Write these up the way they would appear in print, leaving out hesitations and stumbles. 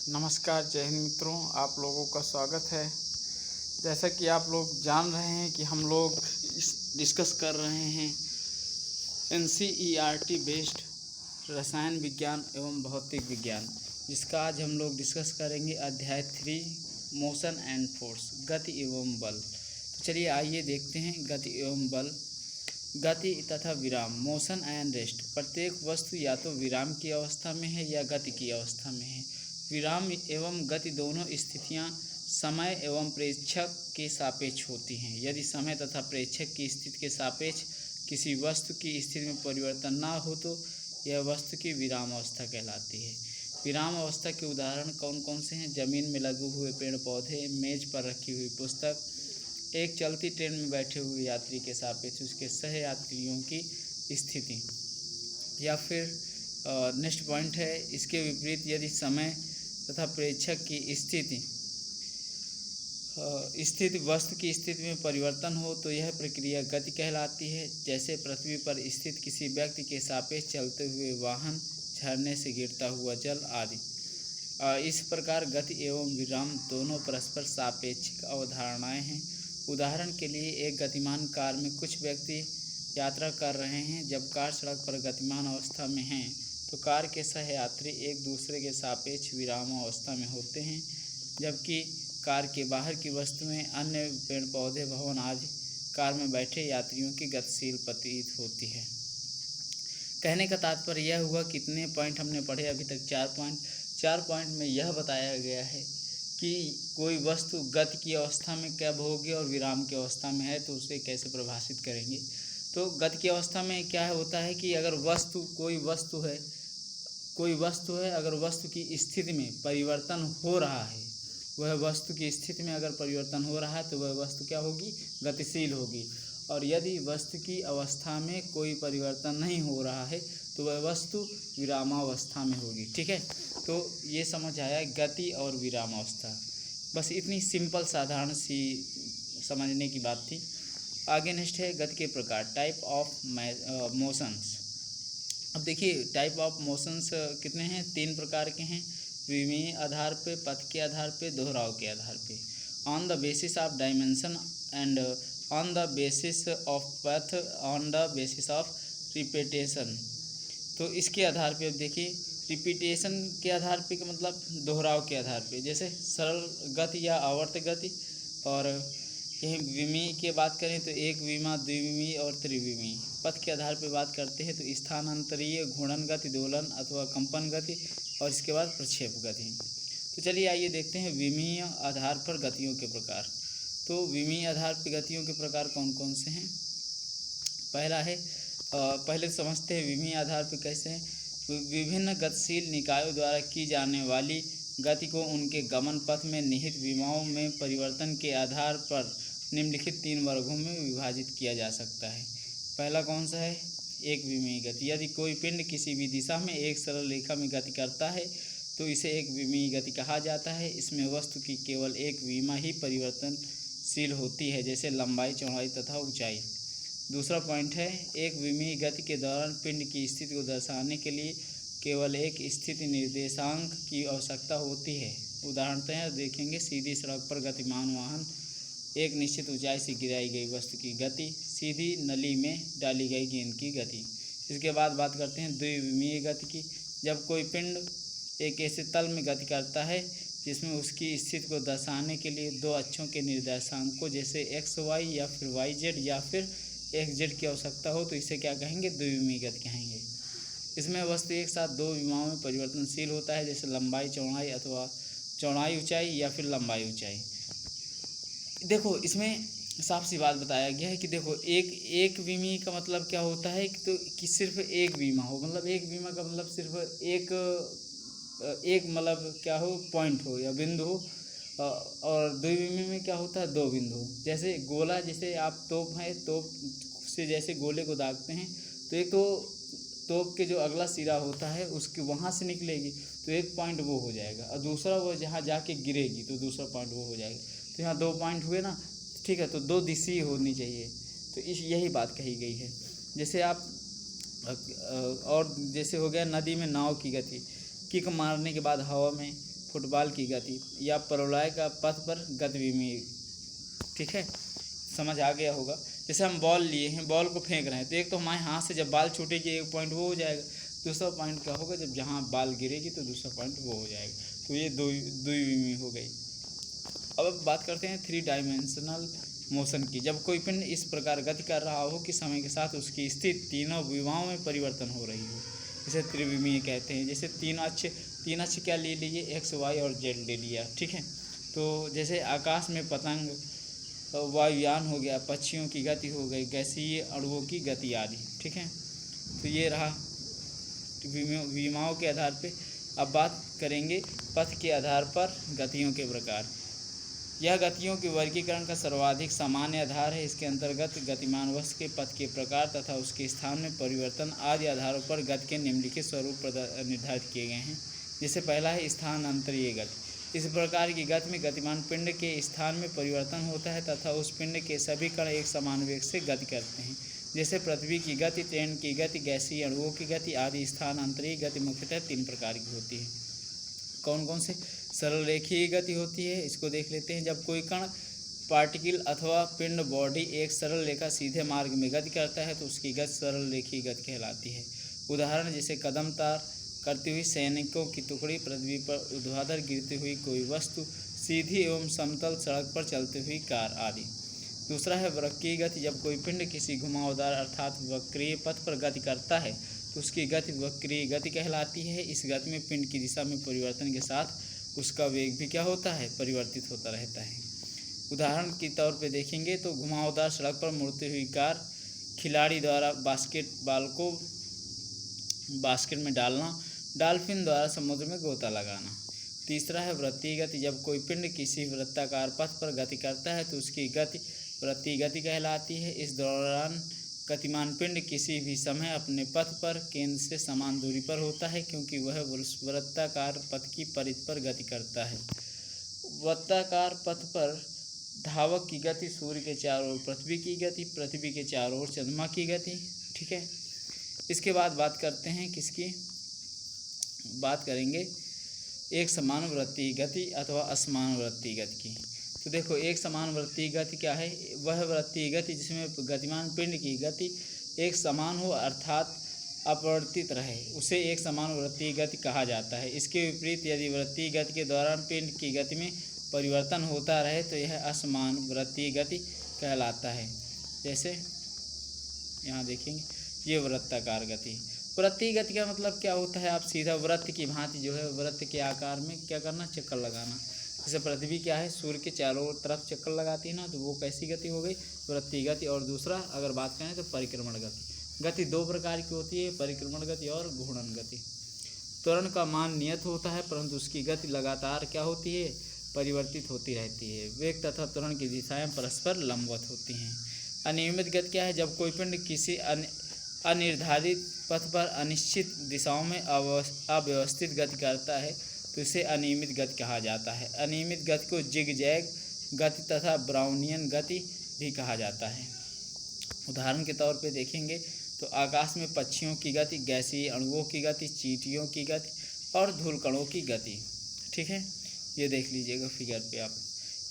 नमस्कार, जय हिंद मित्रों, आप लोगों का स्वागत है। जैसा कि आप लोग जान रहे हैं कि हम लोग डिस्कस कर रहे हैं NCERT बेस्ड रसायन विज्ञान एवं भौतिक विज्ञान, जिसका आज हम लोग डिस्कस करेंगे अध्याय 3 मोशन एंड फोर्स, गति एवं बल। तो चलिए आइए देखते हैं गति एवं बल। गति तथा विराम, मोशन एंड रेस्ट। प्रत्येक वस्तु या तो विराम की अवस्था में है या गति की अवस्था में है। विराम एवं गति दोनों स्थितियां समय एवं प्रेक्षक के सापेक्ष होती हैं। यदि समय तथा प्रेक्षक की स्थिति के सापेक्ष किसी वस्तु की स्थिति में परिवर्तन ना हो तो यह वस्तु की विराम अवस्था कहलाती है। विराम अवस्था के उदाहरण कौन कौन से हैं? जमीन में लगे हुए पेड़ पौधे, मेज पर रखी हुई पुस्तक, एक चलती ट्रेन में बैठे हुए यात्री के सापेक्ष उसके सह यात्रियों की स्थिति। या फिर नेक्स्ट पॉइंट है, इसके विपरीत यदि समय तथा प्रेक्षक की स्थिति वस्तु की स्थिति में परिवर्तन हो तो यह प्रक्रिया गति कहलाती है। जैसे पृथ्वी पर स्थित किसी व्यक्ति के सापेक्ष चलते हुए वाहन, झरने से गिरता हुआ जल आदि। इस प्रकार गति एवं विराम दोनों परस्पर सापेक्षिक अवधारणाएं हैं। उदाहरण के लिए, एक गतिमान कार में कुछ व्यक्ति यात्रा कर रहे हैं। जब कार सड़क पर गतिमान अवस्था में है तो कार के सह यात्री एक दूसरे के सापेक्ष विराम अवस्था में होते हैं, जबकि कार के बाहर की वस्तुएं, अन्य पेड़ पौधे, भवन आदि कार में बैठे यात्रियों की गतिशील प्रतीत होती है। कहने का तात्पर्य यह हुआ, कितने पॉइंट हमने पढ़े अभी तक? 4 पॉइंट। 4 पॉइंट में यह बताया गया है कि कोई वस्तु गति की अवस्था में कब होगी और विराम की अवस्था में है तो उसे कैसे परिभाषित करेंगे। तो गति की अवस्था में क्या होता है कि अगर कोई वस्तु है, अगर वस्तु की स्थिति में परिवर्तन हो रहा है, वह वस्तु की स्थिति में अगर परिवर्तन हो रहा है तो वह वस्तु क्या होगी? गतिशील होगी। और यदि वस्तु की अवस्था में कोई परिवर्तन नहीं हो रहा है तो वह वस्तु विरामावस्था में होगी। ठीक है, तो ये समझ आया गति और विरामावस्था। बस इतनी सिंपल साधारण सी समझने की बात थी। आगे नेक्स्ट है गति के प्रकार, टाइप ऑफ मोशंस। अब देखिए, टाइप ऑफ मोशंस कितने हैं? 3 प्रकार के हैं। विमीय आधार पे, पथ के आधार पे, दोहराव के आधार पे। On the basis of dimension and on the basis of path, on the basis of repetition. तो इसके आधार पे अब देखिए, रिपीटेशन के आधार पे का मतलब दोहराव के आधार पे, जैसे सरल गति या आवर्त गति। और यही विमीय की बात करें तो एक विमा, द्विविमीय और त्रिविमीय। पथ के आधार पे बात करते हैं तो स्थानांतरीय, घूर्णन गति, दोलन अथवा कंपन गति, और इसके बाद प्रक्षेप गति। तो चलिए आइए देखते हैं विमीय आधार पर गतियों के प्रकार। तो विमीय आधार पर गतियों के प्रकार कौन कौन से हैं? पहला है, पहले समझते हैं विमीय आधार पर कैसे हैं। विभिन्न गतिशील निकायों द्वारा की जाने वाली गति को उनके गमन पथ में निहित विमाओं में परिवर्तन के आधार पर निम्नलिखित 3 वर्गों में विभाजित किया जा सकता है। पहला कौन सा है? एक विमीय गति। यदि कोई पिंड किसी भी दिशा में एक सरल रेखा में गति करता है तो इसे एक विमीय गति कहा जाता है। इसमें वस्तु की केवल एक विमा ही परिवर्तनशील होती है, जैसे लंबाई, चौड़ाई तथा ऊंचाई। दूसरा पॉइंट है, एक विमीय गति के दौरान पिंड की स्थिति को दर्शाने के लिए केवल एक स्थिति निर्देशांक की आवश्यकता होती है। उदाहरणतः देखेंगे, सीधी सड़क पर गतिमान वाहन, एक निश्चित ऊंचाई से गिराई गई वस्तु की गति, सीधी नली में डाली गई गेंद की गति। इसके बाद बात करते हैं द्विविमीय गति की। जब कोई पिंड एक ऐसे तल में गति करता है जिसमें उसकी स्थिति को दर्शाने के लिए 2 अक्षों के निर्देशांकों जैसे XY या फिर YZ या फिर XZ की आवश्यकता हो तो इसे क्या कहेंगे? द्विविमीय गति कहेंगे। इसमें वस्तु एक साथ 2 विमाओं में परिवर्तनशील होता है, जैसे लंबाई चौड़ाई अथवा चौड़ाई ऊंचाई या फिर लंबाई ऊंचाई। देखो, इसमें साफ सी बात बताया गया है कि देखो, एक विमीय का मतलब क्या होता है कि सिर्फ एक विमा हो, मतलब एक विमा का मतलब सिर्फ एक मतलब क्या हो, पॉइंट हो या बिंदु हो। और द्विविमीय में क्या होता है? 2 बिंदु हो। जैसे गोला, जैसे आप तोप है, तोप से जैसे गोले को दागते हैं तो एक तो तोप के जो अगला सिरा होता है उसके वहाँ से निकलेगी तो एक पॉइंट वो हो जाएगा, और दूसरा वो जहाँ जाके गिरेगी तो दूसरा पॉइंट वो हो जाएगा। तो यहाँ 2 पॉइंट हुए ना, ठीक है, तो 2 दिशा होनी चाहिए। तो यही बात कही गई है। जैसे आप और जैसे हो गया नदी में नाव की गति, किक मारने के बाद हवा में फुटबॉल की गति या परवलय का पथ पर गति विमीय। ठीक है, समझ आ गया होगा। जैसे हम बॉल लिए हैं, बॉल को फेंक रहे हैं, तो एक तो हमारे हाथ से जब बॉल छूटेगी एक पॉइंट वो हो जाएगा, दूसरा पॉइंट क्या होगा, जब जहाँ बॉल गिरेगी तो दूसरा पॉइंट वो हो जाएगा। तो ये द्विविमीय हो गई। अब बात करते हैं 3 डायमेंशनल मोशन की। जब कोई पिंड इस प्रकार गति कर रहा हो कि समय के साथ उसकी स्थिति तीनों विमाओं में परिवर्तन हो रही हो, इसे त्रिविमीय कहते हैं। जैसे तीन अक्ष क्या ले लिए, एक्स वाई और जेड ले लिया। ठीक है, तो जैसे आकाश में पतंग, वायुयान हो गया, पक्षियों की गति हो गई, गैसीय अणुओं की गति आदि। ठीक है, तो ये रहा विमाओं के आधार पे। अब बात करेंगे पथ के आधार पर गतियों के प्रकार। यह गतियों के वर्गीकरण का सर्वाधिक सामान्य आधार है। इसके अंतर्गत गतिमान वस्तु के पथ के प्रकार तथा उसके स्थान में परिवर्तन आदि आधारों पर गति के निम्नलिखित स्वरूप निर्धारित किए गए हैं। जैसे पहला है स्थानांतरीय गति। इस प्रकार की गति में गतिमान पिंड के स्थान में परिवर्तन होता है तथा उस पिंड के सभी कण एक समान वेग से गति करते हैं। जैसे पृथ्वी की गति, ट्रेन की गति, गैसीय अणुओं की गति आदि। स्थानांतरीय गति मुख्यतः 3 प्रकार की होती है। कौन कौन से? सरल रेखीय गति होती है, इसको देख लेते हैं। जब कोई कण, पार्टिकल अथवा पिंड, बॉडी एक सरल रेखा सीधे मार्ग में गति करता है तो उसकी गति सरल रेखीय गति कहलाती है। उदाहरण जैसे कदम तार करती हुई सैनिकों की टुकड़ी, पृथ्वी पर ऊर्ध्वाधर गिरती हुई कोई वस्तु, सीधी एवं समतल सड़क पर चलती हुई कार आदि। दूसरा है वक्रीय गति। जब कोई पिंड किसी घुमावदार अर्थात वक्रीय पथ पर गति करता है तो उसकी गति वक्रीय गति कहलाती है। इस गति में पिंड की दिशा में परिवर्तन के साथ उसका वेग भी क्या होता है, परिवर्तित होता रहता है। उदाहरण के तौर पे देखेंगे तो घुमावदार सड़क पर मुड़ती हुई कार, खिलाड़ी द्वारा बास्केटबॉल को बास्केट में डालना, डॉल्फिन द्वारा समुद्र में गोता लगाना। तीसरा है वृत्तीय गति। जब कोई पिंड किसी वृत्ताकार पथ पर गति करता है तो उसकी गति वृत्तीय गति कहलाती है। इस दौरान गतिमान पिंड किसी भी समय अपने पथ पर केंद्र से समान दूरी पर होता है क्योंकि वह वृत्ताकार पथ की परिधि पर गति करता है। वृत्ताकार पथ पर धावक की गति सूर्य के चारों ओर पृथ्वी की गति, पृथ्वी के चारों ओर चंद्रमा की गति। ठीक है, इसके बाद बात करते हैं किसकी, बात करेंगे एक समान वृत्तीय गति अथवा असमान वृत्तीय गति की। तो देखो, एक समान वृत्तीय गति क्या है? वह वृत्तीय गति जिसमें गतिमान पिंड की गति एक समान हो अर्थात अपरिवर्तित रहे, उसे एक समान वृत्तीय गति कहा जाता है। इसके विपरीत यदि वृत्तीय गति के दौरान पिंड की गति में परिवर्तन होता रहे तो यह असमान वृत्तीय गति कहलाता है। जैसे यहाँ देखेंगे, ये वृत्ताकार गति। वृत्तीय गति का मतलब क्या होता है? आप सीधा वृत्त की भांति जो है वृत्त के आकार में क्या करना, चक्कर लगाना। जैसे पृथ्वी क्या है, सूर्य के चारों तरफ चक्कर लगाती है ना, तो वो कैसी गति हो गई, वृत्तीय गति। और दूसरा अगर बात करें तो परिक्रमण गति। गति 2 प्रकार की होती है, परिक्रमण गति और घूर्णन गति। त्वरण का मान नियत होता है परंतु उसकी गति लगातार क्या होती है, परिवर्तित होती रहती है। वेग तथा त्वरण की दिशाएं परस्पर लंबवत होती हैं। अनियमित गति क्या है? जब कोई पिंड किसी अनिर्धारित पथ पर अनिश्चित दिशाओं में अव्यवस्थित गति करता है तो इसे अनियमित गति कहा जाता है। अनियमित गति को जिगजैग गति तथा ब्राउनियन गति भी कहा जाता है। उदाहरण के तौर पे देखेंगे तो आकाश में पक्षियों की गति, गैसीय अणुओं की गति, चींटियों की गति और धूलकणों की गति। ठीक है, ये देख लीजिएगा फिगर पे आप।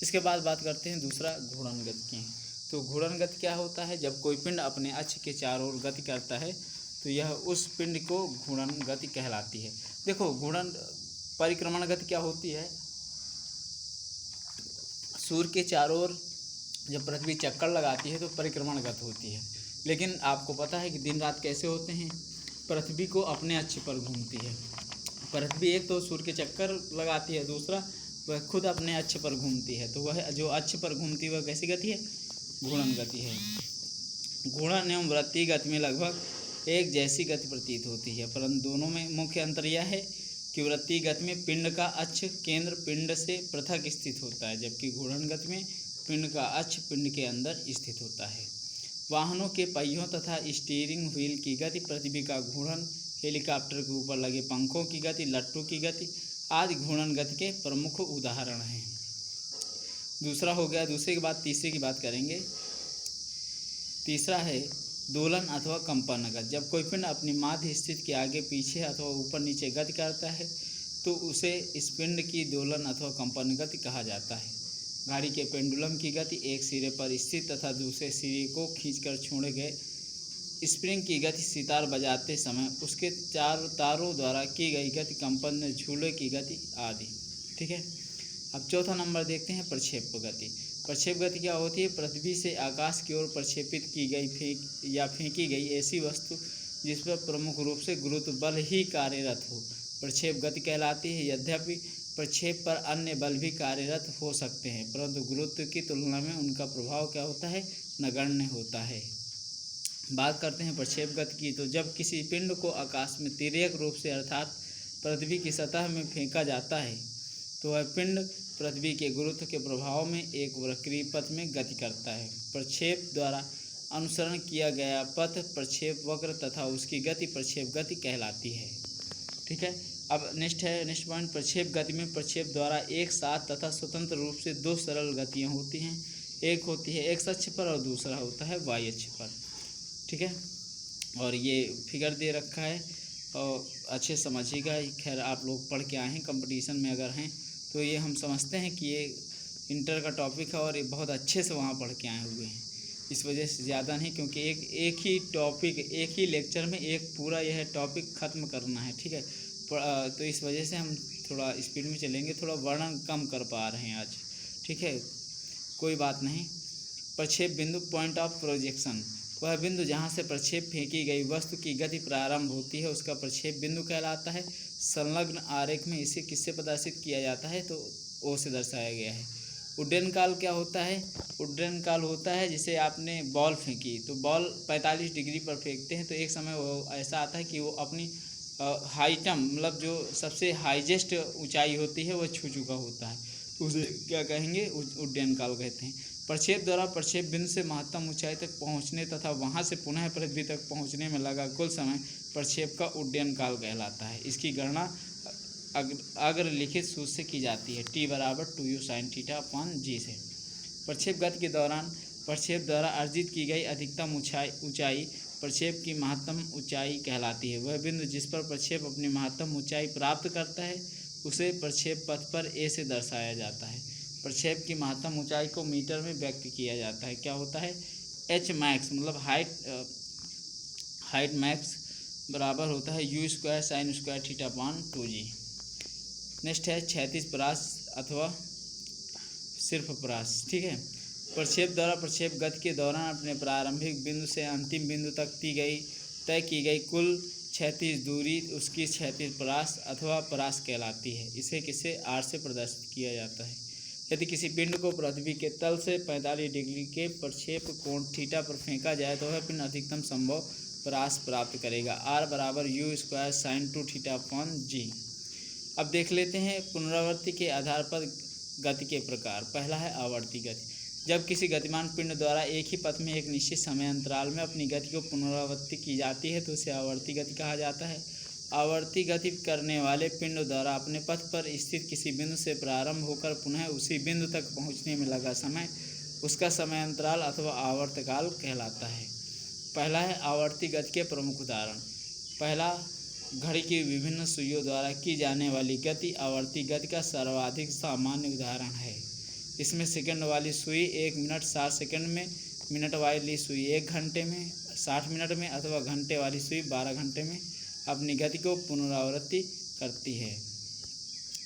इसके बाद बात करते हैं दूसरा घूर्णन गति की। तो घूर्णन गति क्या होता है? जब कोई पिंड अपने अक्ष के चारों ओर गति करता है तो यह उस पिंड को घूर्णन गति कहलाती है। देखो, घूर्णन परिक्रमण गति क्या होती है? सूर्य के चारों ओर जब पृथ्वी चक्कर लगाती है तो परिक्रमण गति होती है। लेकिन आपको पता है कि दिन रात कैसे होते हैं, पृथ्वी को अपने अक्ष पर घूमती है। पृथ्वी एक तो सूर्य के चक्कर लगाती है, दूसरा वह खुद अपने अक्ष पर घूमती है। तो वह जो अक्ष पर घूमती है वह कैसी गति है? घूर्णन गति है। घूर्णन एवं वृत्तीय गति में लगभग एक जैसी गति प्रतीत होती है, परंतु दोनों में मुख्य अंतर यह है कि वृत्तीय गति में पिंड का अक्ष केंद्र पिंड से पृथक स्थित होता है, जबकि घूर्णन गति में पिंड का अक्ष पिंड के अंदर स्थित होता है। वाहनों के पहियों तथा स्टीयरिंग व्हील की गति, पृथ्वी का घूर्णन, हेलीकॉप्टर के ऊपर लगे पंखों की गति, लट्टू की गति आदि घूर्णन गति के प्रमुख उदाहरण हैं। दूसरा हो गया, दूसरे के बाद तीसरे की बात करेंगे। तीसरा है दोलन अथवा कंपन गति। जब कोई पिंड अपनी माध्य स्थिति के आगे पीछे अथवा ऊपर नीचे गति करता है तो उसे इस पिंड की दोलन अथवा कंपन गति कहा जाता है। घड़ी के पेंडुलम की गति एक सिरे पर स्थित तथा दूसरे सिरे को खींचकर छोड़े गए स्प्रिंग की गति सितार बजाते समय उसके चारों तारों द्वारा की गई गति, कंपन झूले की गति आदि। ठीक है। अब चौथा नंबर देखते हैं प्रक्षेप गति। प्रक्षेप गति क्या होती है? पृथ्वी से आकाश की ओर प्रक्षेपित की गई फेंकी गई ऐसी वस्तु जिस पर प्रमुख रूप से गुरुत्व बल ही कार्यरत हो प्रक्षेप गति कहलाती है। यद्यपि प्रक्षेप पर अन्य बल भी कार्यरत हो सकते हैं, परंतु गुरुत्व की तुलना में उनका प्रभाव क्या होता है? नगण्य होता है। बात करते हैं प्रक्षेप गति की, तो जब किसी पिंड को आकाश में तिर्यक रूप से अर्थात पृथ्वी की सतह में फेंका जाता है तो वह पिंड पृथ्वी के गुरुत्व के प्रभाव में एक वक्रीय पथ में गति करता है। प्रक्षेप द्वारा अनुसरण किया गया पथ प्रक्षेप वक्र तथा उसकी गति प्रक्षेप गति कहलाती है। ठीक है। अब नेक्स्ट पॉइंट, प्रक्षेप गति में प्रक्षेप द्वारा एक साथ तथा स्वतंत्र रूप से दो सरल गतियाँ होती हैं। एक होती है एक्स अक्ष पर और दूसरा होता है वाई अक्ष पर। ठीक है। और ये फिगर दे रखा है और अच्छे समझिएगा। खैर आप लोग पढ़ के आए हैं, कंपटीशन में अगर हैं तो ये हम समझते हैं कि ये इंटर का टॉपिक है और ये बहुत अच्छे से वहाँ पढ़ के आए हुए हैं। इस वजह से ज़्यादा नहीं, क्योंकि एक ही टॉपिक एक ही लेक्चर में एक पूरा यह टॉपिक ख़त्म करना है। ठीक है। तो इस वजह से हम थोड़ा स्पीड में चलेंगे, थोड़ा वर्णन कम कर पा रहे हैं आज। ठीक है, कोई बात नहीं। प्रक्षेप बिंदु पॉइंट ऑफ प्रोजेक्शन, वह बिंदु जहाँ से प्रक्षेप फेंकी गई वस्तु की गति प्रारंभ होती है उसका प्रक्षेप बिंदु कहलाता है। संलग्न आरेख में इसे किससे प्रदर्शित किया जाता है? तो ओ से दर्शाया गया है। उड्डयन काल क्या होता है? उड्डयन काल होता है जिसे आपने बॉल फेंकी तो बॉल 45 डिग्री पर फेंकते हैं तो एक समय वो ऐसा आता है कि वो अपनी हाइटम मतलब जो सबसे हाईएस्ट ऊंचाई होती है वह छू चुका होता है, तो उसे क्या कहेंगे? उड्डयन काल कहते हैं। प्रक्षेप द्वारा प्रक्षेप बिंदु से महत्तम ऊंचाई तक पहुंचने तथा वहां से पुनः पृथ्वी तक पहुंचने में लगा कुल समय प्रक्षेप का उड्डयन काल कहलाता है। इसकी गणना अग्रलिखित सूत्र से की जाती है, T = 2u sin θ/g से। प्रक्षेप गति के दौरान प्रक्षेप द्वारा अर्जित की गई अधिकतम ऊंचाई प्रक्षेप की महत्तम ऊंचाई कहलाती है। वह बिंदु जिस पर प्रक्षेप अपनी महत्तम ऊंचाई प्राप्त करता है उसे प्रक्षेप पथ पर A से दर्शाया जाता है। प्रक्षेप की महत्तम ऊंचाई को मीटर में व्यक्त किया जाता है। क्या होता है? h मैक्स मतलब हाइट मैक्स बराबर होता है u² sin² θ/2g। नेक्स्ट है क्षैतिज परास अथवा सिर्फ परास। ठीक है। प्रक्षेप द्वारा प्रक्षेप गति के दौरान अपने प्रारंभिक बिंदु से अंतिम बिंदु तक तय की गई कुल क्षैतिज दूरी उसकी क्षैतिज परास अथवा परास कहलाती है। इसे किसे r से प्रदर्शित किया जाता है। यदि किसी पिंड को पृथ्वी के तल से 45 डिग्री के प्रक्षेप कोण थीटा पर फेंका जाए तो वह पिंड अधिकतम संभव परास प्राप्त करेगा। r = u² sin 2θ/g। अब देख लेते हैं पुनरावृत्ति के आधार पर गति के प्रकार। पहला है आवर्ती गति। जब किसी गतिमान पिंड द्वारा एक ही पथ में एक निश्चित समय अंतराल में अपनी गति को पुनरावृत्ति की जाती है तो उसे आवर्ती गति कहा जाता है। आवर्ती गति करने वाले पिंड द्वारा अपने पथ पर स्थित किसी बिंदु से प्रारंभ होकर पुनः उसी बिंदु तक पहुंचने में लगा समय उसका समय अंतराल अथवा आवर्तकाल कहलाता है। पहला है आवर्ती गति के प्रमुख उदाहरण। पहला, घड़ी की विभिन्न सुइयों द्वारा की जाने वाली गति आवर्ती गति का सर्वाधिक सामान्य उदाहरण है। इसमें सेकंड वाली सुई 1 मिनट 60 सेकंड में, मिनट वाली सुई 1 घंटे में 60 मिनट में अथवा घंटे वाली सुई 12 घंटे में अपनी गति को पुनरावृत्ति करती है।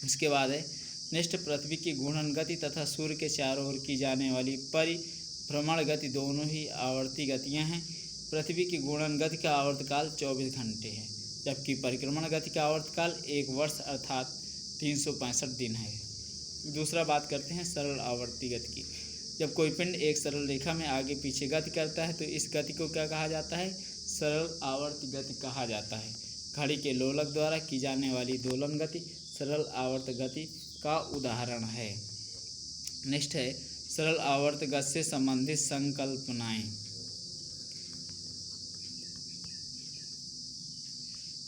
इसके बाद है नेक्स्ट, पृथ्वी की घूर्णन गति तथा सूर्य के चारों ओर की जाने वाली परिभ्रमण गति दोनों ही आवर्ती गतियाँ हैं। पृथ्वी की घूर्णन गति का आवर्तकाल 24 घंटे है, जबकि परिक्रमण गति का आवर्तकाल 1 वर्ष अर्थात 365 दिन है। दूसरा बात करते हैं सरल आवर्ती गति की। जब कोई पिंड एक सरल रेखा में आगे पीछे गति करता है तो इस गति को क्या कहा जाता है? सरल आवर्ती गति कहा जाता है। घड़ी के लोलक द्वारा की जाने वाली दोलन गति सरल आवर्त गति का उदाहरण है। नेक्स्ट है सरल आवर्त गति से संबंधित संकल्पनाएं।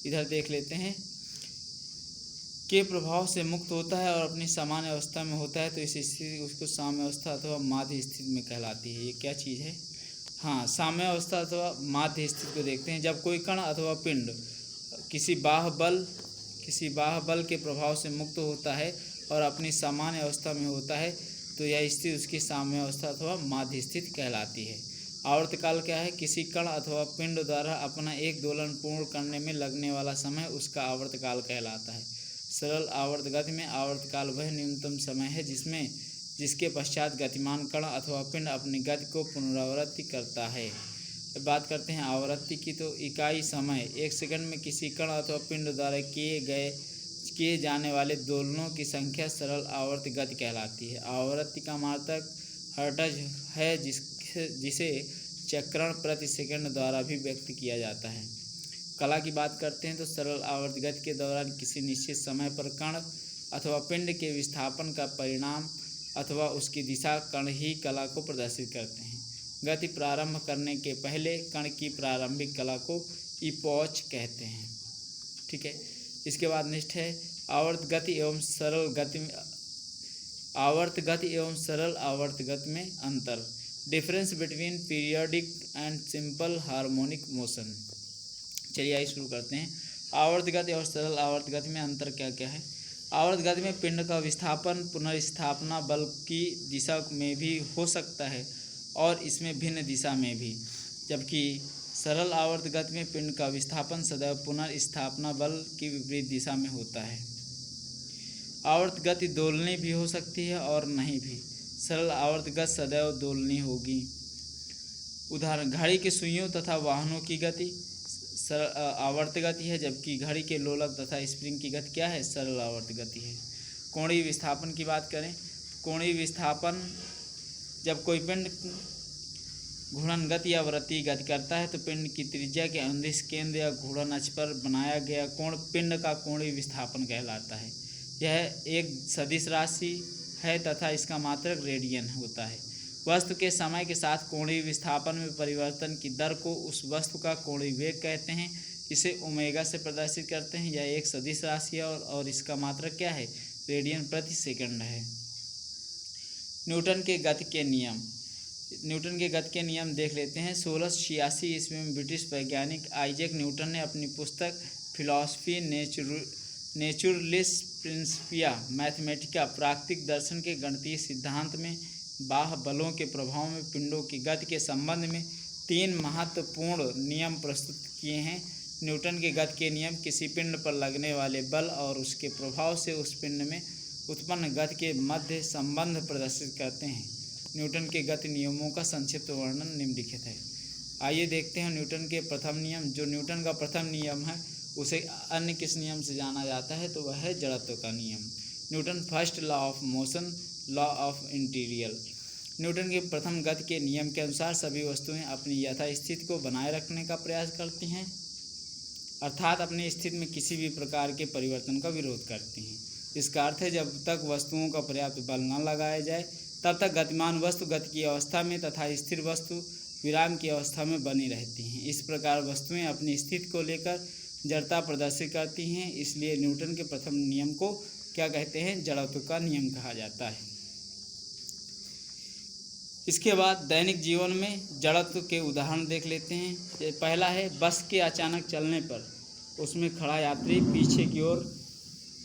इधर देख लेते हैं। के प्रभाव से मुक्त होता है और अपनी सामान्य अवस्था में होता है तो इस स्थिति उसको साम्य अवस्था अथवा माध्य स्थिति में कहलाती है। ये क्या चीज़ है? हाँ, साम्य अवस्था अथवा माध्य स्थिति को देखते हैं। जब कोई कण अथवा पिंड किसी बाह्य बल किसी बाह्य बल के प्रभाव से मुक्त होता है और अपनी सामान्य अवस्था में होता है तो यह स्थिति उसकी साम्य अवस्था अथवा माध्य स्थिति कहलाती है। आवर्तकाल क्या है? किसी कण अथवा पिंड द्वारा अपना एक दोलन पूर्ण करने में लगने वाला समय उसका आवर्तकाल कहलाता है। सरल आवर्त गति में आवर्तकाल वह न्यूनतम समय है जिसके पश्चात गतिमान कण अथवा पिंड अपनी गति को पुनरावृत्ति करता है। बात करते हैं आवृत्ति की, तो इकाई समय 1 सेकंड में किसी कण अथवा पिंड द्वारा किए जाने वाले दोलनों की संख्या सरल आवर्त गति कहलाती है। आवृत्ति का मात्रक हर्ट्ज है जिसे चक्रण प्रति सेकंड द्वारा भी व्यक्त किया जाता है। कला की बात करते हैं तो सरल आवर्त गति के दौरान किसी निश्चित समय पर कण अथवा पिंड के विस्थापन का परिणाम अथवा उसकी दिशा कण ही कला को प्रदर्शित करते हैं। गति प्रारंभ करने के पहले कण की प्रारंभिक कला को इपोच कहते हैं। ठीक है, इसके बाद नेक्स्ट है आवर्त गति एवं सरल गति में आवर्त गति में अंतर। Difference between periodic and simple harmonic motion. चलिए आइए शुरू करते हैं। आवर्त गति और सरल आवर्त गति में अंतर क्या क्या है? आवर्त गति में पिंड का विस्थापन पुनर्स्थापना बल की दिशा में भी हो सकता है और इसमें भिन्न दिशा में भी, जबकि सरल आवर्त गति में पिंड का विस्थापन सदैव पुनर्स्थापना बल की विपरीत दिशा में होता है। आवर्त गति दोलनी भी हो सकती है और नहीं भी। सरल आवर्त गति सदैव दोलनी होगी। उदाहरण, घड़ी के सुइयों तथा वाहनों की गति आवर्त गति है, जबकि घड़ी के लोलक तथा स्प्रिंग की गति क्या है? सरल आवर्त गति है। कोणीय विस्थापन की बात करें, कोणीय विस्थापन जब कोई पिंड घूर्णन गति या वृत्तीय गति करता है तो पिंड की त्रिज्या के अनुदिश केंद्र या घूर्णन अक्ष पर बनाया गया कोण पिंड का कोणीय विस्थापन कहलाता है। यह एक सदिश राशि है तथा इसका मात्रक रेडियन होता है। वस्तु के समय के साथ कोणीय विस्थापन में परिवर्तन की दर को उस वस्तु का कोणीय वेग कहते हैं। इसे ओमेगा से प्रदर्शित करते हैं। यह एक सदिश राशि है और इसका मात्रक क्या है? रेडियन प्रति सेकंड है। न्यूटन के गति के नियम। न्यूटन के गति के नियम देख लेते हैं। 1686 ईस्वी में ब्रिटिश वैज्ञानिक आइजैक न्यूटन ने अपनी पुस्तक फिलॉसफी नेचुरलिस प्रिंसिपिया मैथमेटिका प्राकृतिक दर्शन के गणितीय सिद्धांत में बाह्य बलों के प्रभाव में पिंडों की गति के संबंध में 3 महत्वपूर्ण नियम प्रस्तुत किए हैं। न्यूटन के गति के नियम किसी पिंड पर लगने वाले बल और उसके प्रभाव से उस पिंड में उत्पन्न गति के मध्य संबंध प्रदर्शित करते हैं। न्यूटन के गति नियमों का संक्षिप्त वर्णन निम्नलिखित है। आइए देखते हैं न्यूटन के प्रथम नियम। जो न्यूटन का प्रथम नियम है उसे अन्य किस नियम से जाना जाता है? तो वह है जड़त्व का नियम। Newton first law of motion, law of interior. Newton के प्रथम गति के नियम के अनुसार सभी वस्तुएं अपनी यथास्थिति को बनाए रखने का प्रयास करती हैं, अर्थात अपनी स्थिति में किसी भी प्रकार के परिवर्तन का विरोध करती हैं। इसका अर्थ है जब तक वस्तुओं का पर्याप्त बल न लगाया जाए तब तक गतिमान वस्तु गति की अवस्था में तथा स्थिर वस्तु विराम की अवस्था में बनी रहती हैं। इस प्रकार वस्तुएं अपनी स्थिति को लेकर जड़ता प्रदर्शित करती हैं। इसलिए न्यूटन के प्रथम नियम को क्या कहते हैं? जड़त्व का नियम कहा जाता है। इसके बाद दैनिक जीवन में जड़त्व के उदाहरण देख लेते हैं। पहला है बस के अचानक चलने पर उसमें खड़ा यात्री पीछे की ओर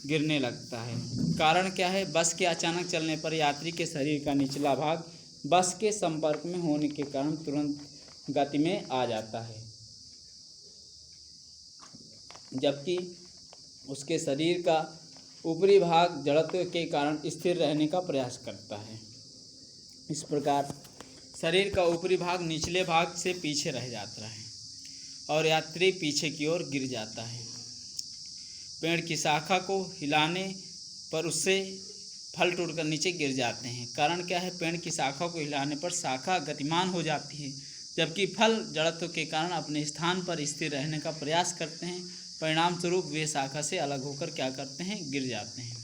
गिरने लगता है। कारण क्या है? बस के अचानक चलने पर यात्री के शरीर का निचला भाग बस के संपर्क में होने के कारण तुरंत गति में आ जाता है, जबकि उसके शरीर का ऊपरी भाग जड़त्व के कारण स्थिर रहने का प्रयास करता है। इस प्रकार शरीर का ऊपरी भाग निचले भाग से पीछे रह जाता है और यात्री पीछे की ओर गिर जाता है। पेड़ की शाखा को हिलाने पर उससे फल टूटकर नीचे गिर जाते हैं। कारण क्या है? पेड़ की शाखा को हिलाने पर शाखा गतिमान हो जाती है, जबकि फल जड़त्व के कारण अपने स्थान पर स्थिर रहने का प्रयास करते हैं। परिणाम स्वरूप वे शाखा से अलग होकर क्या करते हैं? गिर जाते हैं।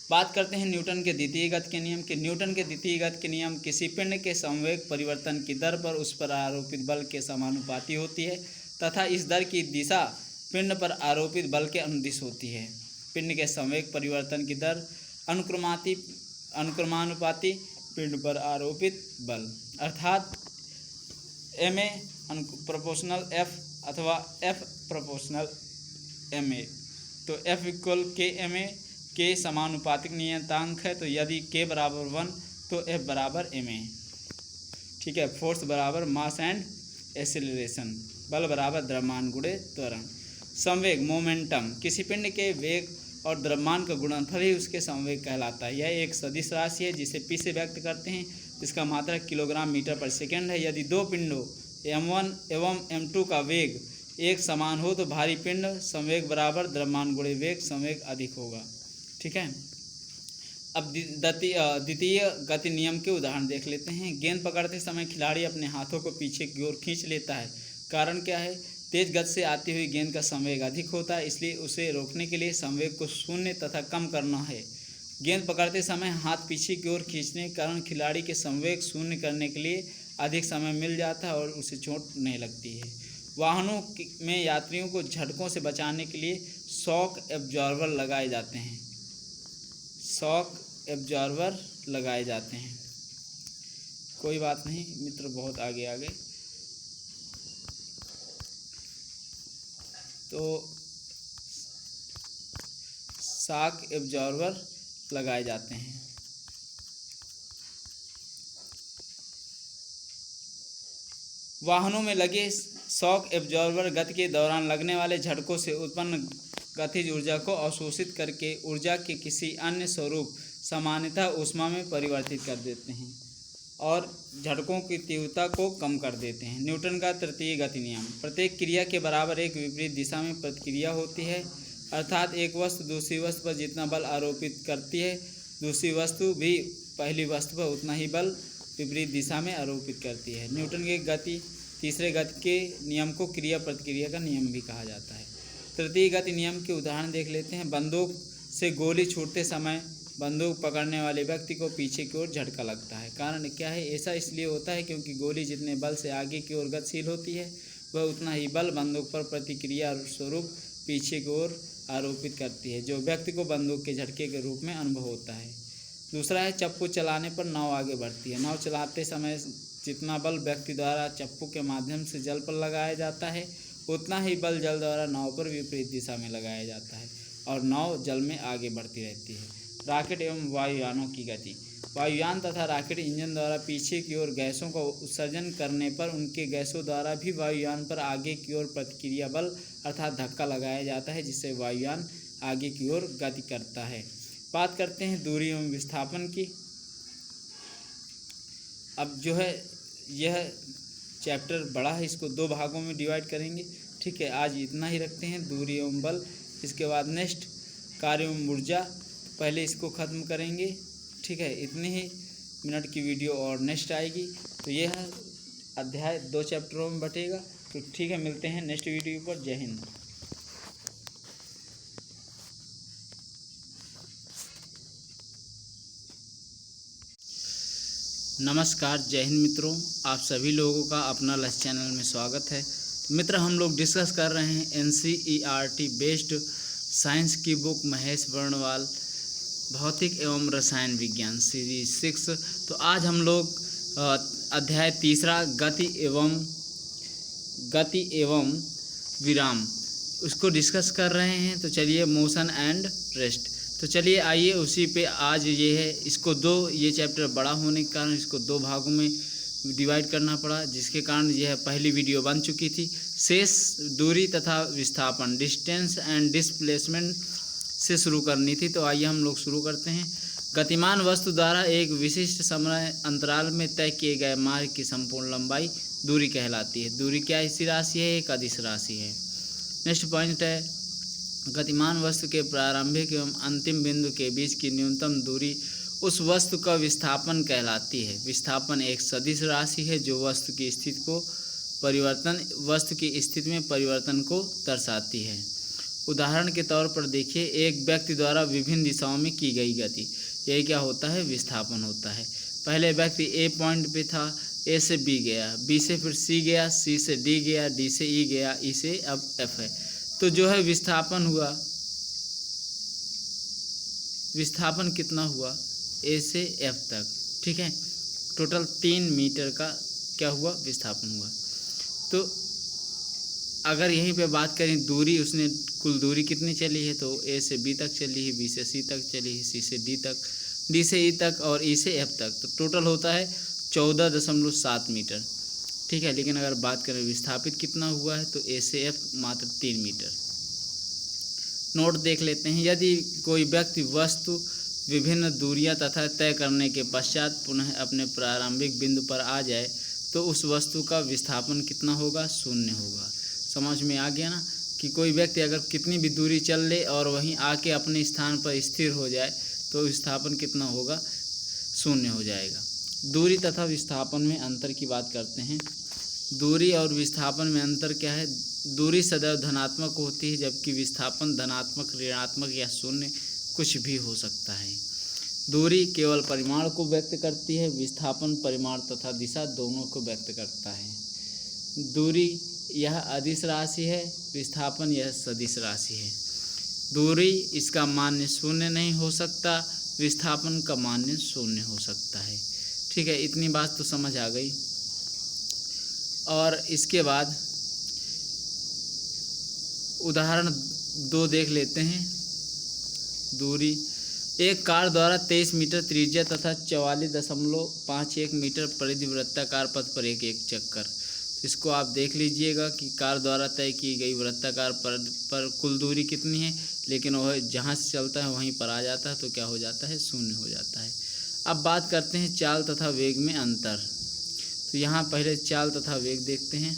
बात करते हैं न्यूटन के द्वितीय गति के नियम के। न्यूटन के द्वितीय गति के नियम किसी पिंड के संवेग परिवर्तन की दर पर उस पर आरोपित बल के समानुपाती होती है तथा इस दर की दिशा पिंड पर आरोपित बल के अनुदिश होती है। पिंड के संवेग परिवर्तन की दर अनुक्रमानुपाती पिंड पर आरोपित बल, अर्थात ma प्रोपोर्शनल f अथवा f प्रोपोर्शनल ma। तो F इक्वल के एम ए, के समानुपातिक नियतांक है, तो यदि के बराबर 1 तो F बराबर एम ए। ठीक है, फोर्स बराबर मास एंड एक्सेलरेशन, बल बराबर द्रव्यमान गुणे त्वरण। संवेग मोमेंटम, किसी पिंड के वेग और द्रव्यमान का गुणनफल ही उसके संवेग कहलाता है। यह एक सदिश राशि है जिसे पी से व्यक्त करते हैं, जिसका मात्रक किलोग्राम मीटर पर सेकंड है। यदि दो पिंडों m1 एवं m2 का वेग एक समान हो तो भारी पिंड संवेग बराबर द्रव्यमान गुणे वेग, संवेग अधिक होगा। ठीक है, अब द्वितीय गति नियम के उदाहरण देख लेते हैं। गेंद पकड़ते समय खिलाड़ी अपने हाथों को पीछे की ओर खींच लेता है। कारण क्या है? तेज गति से आती हुई गेंद का संवेग अधिक होता है, इसलिए उसे रोकने के लिए संवेग को शून्य तथा कम करना है। गेंद पकड़ते समय हाथ पीछे की ओर खींचने के कारण खिलाड़ी के संवेग शून्य करने के लिए अधिक समय मिल जाता है और उसे चोट नहीं लगती है। वाहनों में यात्रियों को झटकों से बचाने के लिए शॉक एब्जॉर्बर लगाए जाते हैं। शॉक एब्जॉर्बर लगाए जाते हैं। कोई बात नहीं मित्र, बहुत आगे आ गए। तो शॉक एब्जॉर्बर लगाए जाते हैं। वाहनों में लगे शॉक एब्जॉर्बर गति के दौरान लगने वाले झटकों से उत्पन्न गतिज ऊर्जा को अवशोषित करके ऊर्जा के किसी अन्य स्वरूप सामान्यतः ऊष्मा में परिवर्तित कर देते हैं और झटकों की तीव्रता को कम कर देते हैं। न्यूटन का तृतीय गति नियम, प्रत्येक क्रिया के बराबर एक विपरीत दिशा में प्रतिक्रिया होती है। अर्थात एक वस्तु दूसरी वस्तु पर जितना बल आरोपित करती है, दूसरी वस्तु भी पहली वस्तु पर उतना ही बल विपरीत दिशा में आरोपित करती है। न्यूटन के गति तीसरे गति के नियम को क्रिया प्रतिक्रिया का नियम भी कहा जाता है। तृतीय गति नियम के उदाहरण देख लेते हैं। बंदूक से गोली छूटते समय बंदूक पकड़ने वाले व्यक्ति को पीछे की ओर झटका लगता है। कारण क्या है? ऐसा इसलिए होता है क्योंकि गोली जितने बल से आगे की ओर गतिशील होती है, वह उतना ही बल बंदूक पर प्रतिक्रिया स्वरूप पीछे की ओर आरोपित करती है, जो व्यक्ति को बंदूक के झटके के रूप में अनुभव होता है। दूसरा है चप्पू चलाने पर नाव आगे बढ़ती है। नाव चलाते समय जितना बल व्यक्ति द्वारा चप्पू के माध्यम से जल पर लगाया जाता है, उतना ही बल जल द्वारा नाव पर विपरीत दिशा में लगाया जाता है और नाव जल में आगे बढ़ती रहती है। रॉकेट एवं वायुयानों की गति, वायुयान तथा रॉकेट इंजन द्वारा पीछे की ओर गैसों का उत्सर्जन करने पर उनके गैसों द्वारा भी वायुयान पर आगे की ओर प्रतिक्रिया बल अर्थात धक्का लगाया जाता है, जिससे वायुयान आगे की ओर गति करता है। बात करते हैं दूरी एवं विस्थापन की। अब जो है यह चैप्टर बड़ा है, इसको दो भागों में डिवाइड करेंगे। ठीक है, आज इतना ही रखते हैं, दूरी एवं बल। इसके बाद नेक्स्ट कार्य एवं ऊर्जा, पहले इसको ख़त्म करेंगे। ठीक है, इतने ही मिनट की वीडियो और नेक्स्ट आएगी। तो यह अध्याय 2 चैप्टरों में बटेगा। तो ठीक है, मिलते हैं नेक्स्ट वीडियो पर। जय हिंद। नमस्कार, जय हिंद मित्रों, आप सभी लोगों का अपना लक्ष्य चैनल में स्वागत है। मित्र, हम लोग डिस्कस कर रहे हैं NCERT बेस्ड साइंस की बुक महेश वर्णवाल भौतिक एवं रसायन विज्ञान सीरीज 6। तो आज हम लोग अध्याय 3 गति एवं विराम उसको डिस्कस कर रहे हैं। तो चलिए, मोशन एंड रेस्ट। तो चलिए आइए उसी पे आज ये है। इसको ये चैप्टर बड़ा होने के कारण इसको 2 भागों में डिवाइड करना पड़ा, जिसके कारण यह पहली वीडियो बन चुकी थी। शेष दूरी तथा विस्थापन, डिस्टेंस एंड डिस्प्लेसमेंट से शुरू करनी थी। तो आइए हम लोग शुरू करते हैं। गतिमान वस्तु द्वारा एक विशिष्ट समय अंतराल में तय किए गए मार्ग की संपूर्ण लंबाई दूरी कहलाती है। दूरी क्या ऐसी राशि है? एक अदिश राशि है। नेक्स्ट पॉइंट है, गतिमान वस्तु के प्रारंभिक एवं अंतिम बिंदु के बीच की न्यूनतम दूरी उस वस्तु का विस्थापन कहलाती है। विस्थापन एक सदिश राशि है जो वस्तु की स्थिति में परिवर्तन को दर्शाती है। उदाहरण के तौर पर देखिए, एक व्यक्ति द्वारा विभिन्न दिशाओं में की गई गति, यही क्या होता है? विस्थापन होता है। पहले व्यक्ति ए पॉइंट पे था, ए से बी गया, बी से फिर सी गया, सी से डी गया, डी से ई गया, ई से अब एफ है। तो जो है विस्थापन हुआ, विस्थापन कितना हुआ? ए से एफ तक। ठीक है, टोटल 3 मीटर का क्या हुआ? विस्थापन हुआ। तो अगर यहीं पे बात करें दूरी उसने कुल दूरी कितनी चली है, तो ए से बी तक चली है, बी से सी तक चली है, सी से डी तक, डी से ई तक और ई से एफ तक। तो टोटल होता है 14.7 मीटर। ठीक है, लेकिन अगर बात करें विस्थापित कितना हुआ है, तो ए से एफ मात्र 3 मीटर। नोट देख लेते हैं। यदि कोई व्यक्ति वस्तु विभिन्न दूरियां तथा तय करने के पश्चात पुनः अपने प्रारंभिक बिंदु पर आ जाए तो उस वस्तु का विस्थापन कितना होगा, 0 होगा। समझ में आ गया ना, कि कोई व्यक्ति अगर कितनी भी दूरी चल ले और वहीं आके अपने स्थान पर स्थिर हो जाए तो विस्थापन कितना होगा, 0 हो जाएगा। दूरी तथा विस्थापन में अंतर की बात करते हैं। दूरी और विस्थापन में अंतर क्या है? दूरी सदैव धनात्मक होती है, जबकि विस्थापन धनात्मक, ऋणात्मक या 0 कुछ भी हो सकता है। दूरी केवल परिमाण को व्यक्त करती है, विस्थापन परिमाण तथा दिशा दोनों को व्यक्त करता है। दूरी यह अदिश राशि है, विस्थापन यह सदिश राशि है। दूरी इसका मान्य 0 नहीं हो सकता, विस्थापन का मान्य 0 हो सकता है। ठीक है, इतनी बात तो समझ आ गई। और इसके बाद उदाहरण 2 देख लेते हैं। दूरी एक कार द्वारा 23 मीटर त्रिज्या तथा 44.51 मीटर परिधि वृत्ताकार पथ पर एक चक्कर। इसको आप देख लीजिएगा कि कार द्वारा तय की गई वृत्ताकार पर कुल दूरी कितनी है, लेकिन वह जहाँ से चलता है वहीं पर आ जाता है, तो क्या हो जाता है, 0 हो जाता है। अब बात करते हैं चाल तथा वेग में अंतर। तो यहाँ पहले चाल तथा वेग देखते हैं।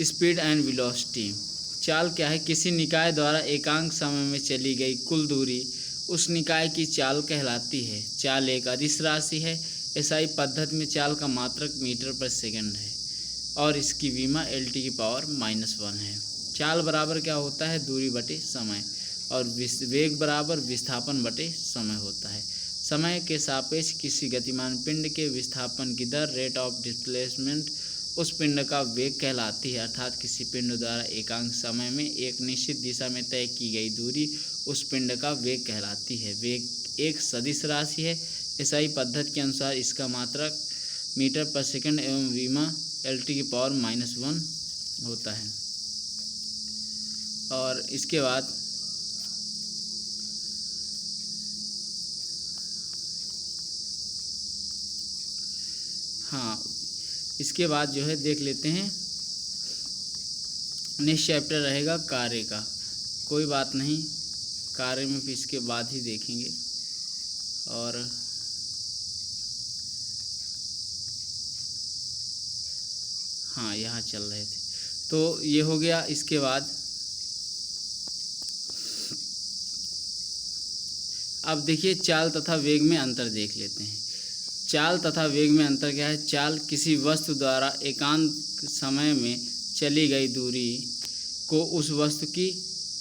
Speed and velocity. चाल क्या है? किसी निकाय द्वारा एकांक समय में चली गई कुल दूरी उस निकाय की चाल कहलाती है। चाल एक अदिश राशि है। एसआई पद्धति में चाल का मात्रक मीटर पर सेकंड है और इसकी विमा L⁻⁻1 है। चाल बराबर क्या होता है? दूरी बटे समय, और वेग बराबर विस्थापन बटे समय होता है। समय के सापेक्ष किसी गतिमान पिंड के विस्थापन की दर, रेट ऑफ डिस्प्लेसमेंट, उस पिंड का वेग कहलाती है। अर्थात किसी पिंड द्वारा एकांक समय में एक निश्चित दिशा में तय की गई दूरी उस पिंड का वेग कहलाती है। वेग एक सदिश राशि है। एसआई पद्धति के अनुसार इसका मात्रक मीटर पर सेकंड एवं विमा L⁻⁻1 होता है। और इसके बाद इसके बाद जो है देख लेते हैं। नेक्स्ट चैप्टर रहेगा कार्य का। कोई बात नहीं, कार्य में भी इसके बाद ही देखेंगे। और यहाँ चल रहे थे, तो ये हो गया। इसके बाद अब देखिए चाल तथा वेग में अंतर देख लेते हैं। चाल तथा वेग में अंतर क्या है? चाल किसी वस्तु द्वारा एकांक समय में चली गई दूरी को उस वस्तु की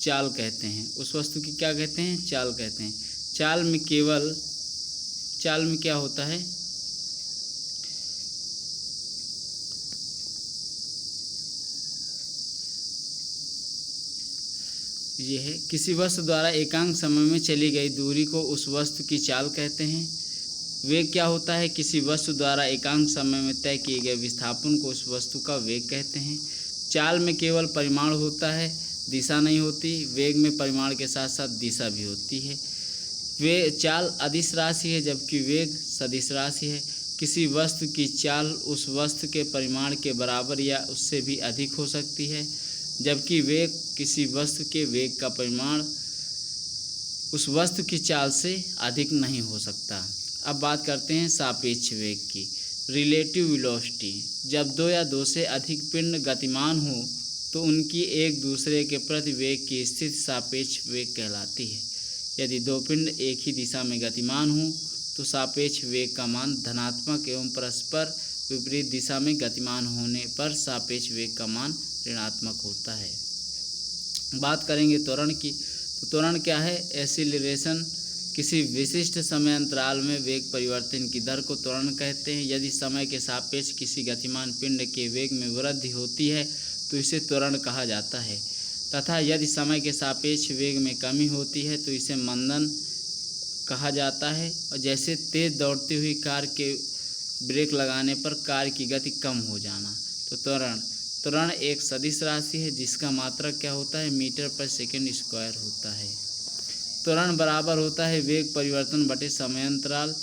चाल कहते हैं। उस वस्तु की क्या कहते हैं? चाल कहते हैं। चाल में क्या होता है? ये है, किसी वस्तु द्वारा एकांक समय में चली गई दूरी को उस वस्तु की चाल कहते हैं। वेग क्या होता है? किसी वस्तु द्वारा एकांक समय में तय किए गए विस्थापन को उस वस्तु का वेग कहते हैं। चाल में केवल परिमाण होता है, दिशा नहीं होती। वेग में परिमाण के साथ साथ दिशा भी होती है। चाल अदिश राशि है, जबकि वेग सदिश राशि है। किसी वस्तु की चाल उस वस्तु के परिमाण के बराबर या उससे भी अधिक हो सकती है, जबकि वेग किसी वस्तु के वेग का परिमाण उस वस्तु की चाल से अधिक नहीं हो सकता। अब बात करते हैं सापेक्ष वेग की, रिलेटिव वेलोसिटी। जब 2 या 2 से अधिक पिंड गतिमान हो तो उनकी एक दूसरे के प्रति वेग की स्थिति सापेक्ष वेग कहलाती है। यदि 2 पिंड एक ही दिशा में गतिमान हों तो सापेक्ष वेग का मान धनात्मक एवं परस्पर विपरीत दिशा में गतिमान होने पर सापेक्ष वेग का मान ऋणात्मक होता है। बात करेंगे त्वरण की। तो त्वरण क्या है? एक्सीलरेशन। किसी विशिष्ट समय अंतराल में वेग परिवर्तन की दर को त्वरण कहते हैं। यदि समय के सापेक्ष किसी गतिमान पिंड के वेग में वृद्धि होती है तो इसे त्वरण कहा जाता है, तथा यदि समय के सापेक्ष वेग में कमी होती है तो इसे मंदन कहा जाता है। और जैसे तेज दौड़ती हुई कार के ब्रेक लगाने पर कार की गति कम हो जाना, तो त्वरण। त्वरण एक सदिश राशि है जिसका मात्रक क्या होता है, मीटर पर सेकंड स्क्वायर होता है। त्वरण बराबर होता है वेग परिवर्तन बटे समयांतराल।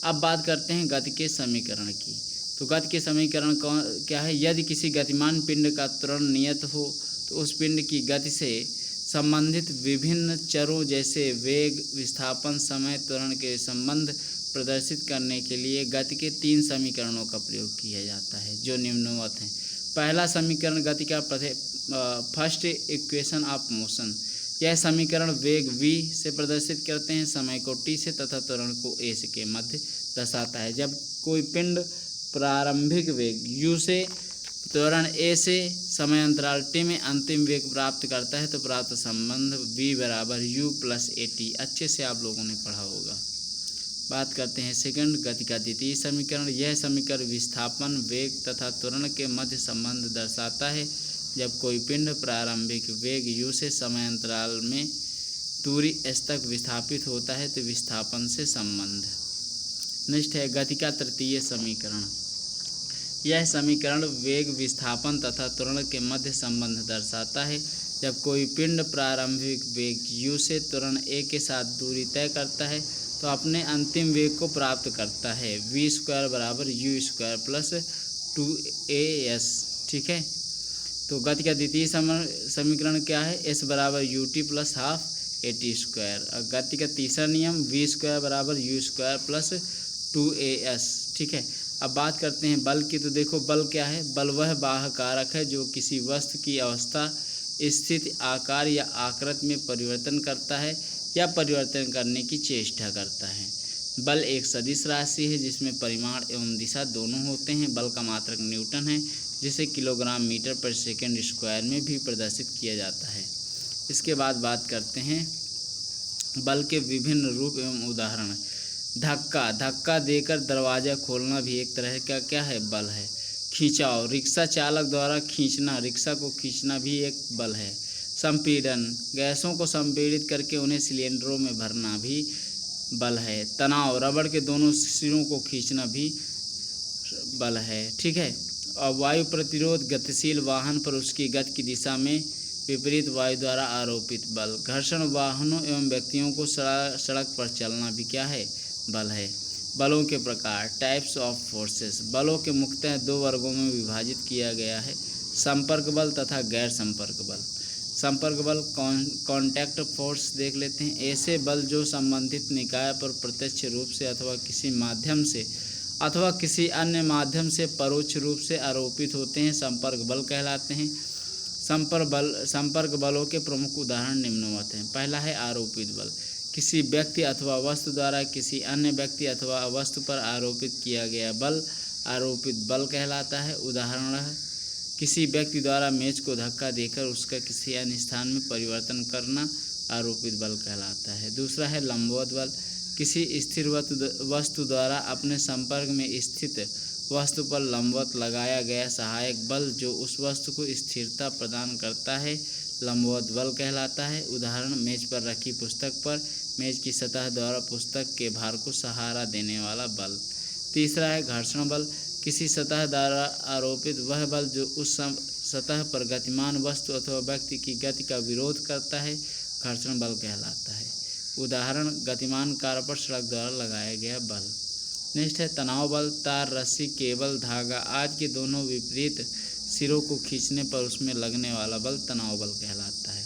अब बात करते हैं गति के समीकरण की। तो गति के समीकरण क्या है, यदि किसी गतिमान पिंड का त्वरण नियत हो तो उस पिंड की गति से संबंधित विभिन्न चरों जैसे वेग, विस्थापन, समय, त्वरण के संबंध प्रदर्शित करने के लिए गति के 3 समीकरणों का प्रयोग किया जाता है जो निम्नवत हैं। पहला समीकरण गति का फर्स्ट इक्वेशन ऑफ मोशन। यह समीकरण वेग v से प्रदर्शित करते हैं, समय को t से तथा त्वरण को a से के मध्य दर्शाता है। जब कोई पिंड प्रारंभिक वेग u से, त्वरण a से, समय अंतराल t में अंतिम वेग प्राप्त करता है तो प्राप्त संबंध v बराबर u प्लस at। अच्छे से आप लोगों ने पढ़ा होगा। बात करते हैं सेकंड गति का द्वितीय समीकरण। यह समीकरण विस्थापन, वेग तथा त्वरण के मध्य संबंध दर्शाता है। जब कोई पिंड प्रारंभिक वेग u से समय अंतराल में दूरी s तक विस्थापित होता है तो विस्थापन से संबंध। नेक्स्ट है गति का तृतीय समीकरण। यह समीकरण वेग, विस्थापन तथा त्वरण के मध्य संबंध दर्शाता है। जब कोई पिंड प्रारंभिक वेग u से त्वरण a के साथ दूरी तय करता है तो अपने अंतिम वेग को प्राप्त करता है। v स्क्वायर बराबर u स्क्वायर प्लस 2as। ठीक है, तो गति का द्वितीय समीकरण क्या है, s बराबर ut plus half at square. और गति का तीसरा नियम v स्क्वायर बराबर u स्क्वायर प्लस 2as। ठीक है, अब बात करते हैं बल की। तो देखो बल क्या है, बल वह बाह्य कारक है जो किसी वस्तु की अवस्था, स्थिति, आकार या आकृति में परिवर्तन करता है या परिवर्तन करने की चेष्टा करता है। बल एक सदिश राशि है जिसमें परिमाण एवं दिशा दोनों होते हैं। बल का मात्रक न्यूटन है जिसे किलोग्राम मीटर पर सेकंड स्क्वायर में भी प्रदर्शित किया जाता है। इसके बाद बात करते हैं बल के विभिन्न रूप एवं उदाहरण। धक्का देकर दरवाज़ा खोलना भी एक तरह का क्या है, बल है। खिंचाव, रिक्शा चालक द्वारा खींचना, रिक्शा को खींचना भी एक बल है। संपीड़न, गैसों को संपीड़ित करके उन्हें सिलेंडरों में भरना भी बल है। तनाव, रबड़ के दोनों सिरों को खींचना भी बल है। ठीक है, और वायु प्रतिरोध, गतिशील वाहन पर उसकी गति की दिशा में विपरीत वायु द्वारा आरोपित बल। घर्षण, वाहनों एवं व्यक्तियों को सड़क पर चलना भी क्या है, बल है। बलों के प्रकार, टाइप्स ऑफ फोर्सेस। बलों के मुख्यतः 2 वर्गों में विभाजित किया गया है, संपर्क बल तथा गैर संपर्क बल। संपर्क बल कॉन्टैक्ट फोर्स देख लेते हैं। ऐसे बल जो संबंधित निकाय पर प्रत्यक्ष रूप से अथवा किसी माध्यम से अथवा किसी अन्य माध्यम से परोक्ष रूप से आरोपित होते हैं, संपर्क बल कहलाते हैं। संपर्क बलों के प्रमुख उदाहरण निम्नवत हैं। पहला है आरोपित बल। किसी व्यक्ति अथवा वस्तु द्वारा किसी अन्य व्यक्ति अथवा वस्तु पर आरोपित किया गया बल आरोपित बल कहलाता है। उदाहरण है, किसी व्यक्ति द्वारा मेज को धक्का देकर उसका किसी अन्य स्थान में परिवर्तन करना आरोपित बल कहलाता है। दूसरा है लंबवत बल। किसी स्थिर वस्तु द्वारा अपने संपर्क में स्थित वस्तु पर लंबवत लगाया गया सहायक बल जो उस वस्तु को स्थिरता प्रदान करता है, लंबवत बल कहलाता है। उदाहरण, मेज पर रखी पुस्तक पर मेज की सतह द्वारा पुस्तक के भार को सहारा देने वाला बल। तीसरा है घर्षण बल। किसी सतह द्वारा आरोपित वह बल जो उस सतह पर गतिमान वस्तु अथवा व्यक्ति की गति का विरोध करता है, घर्षण बल कहलाता है। उदाहरण, गतिमान कार पर सड़क द्वारा लगाया गया बल। नेक्स्ट है तनाव बल। तार, रस्सी, केबल, धागा आदि के दोनों विपरीत सिरों को खींचने पर उसमें लगने वाला बल तनाव बल कहलाता है।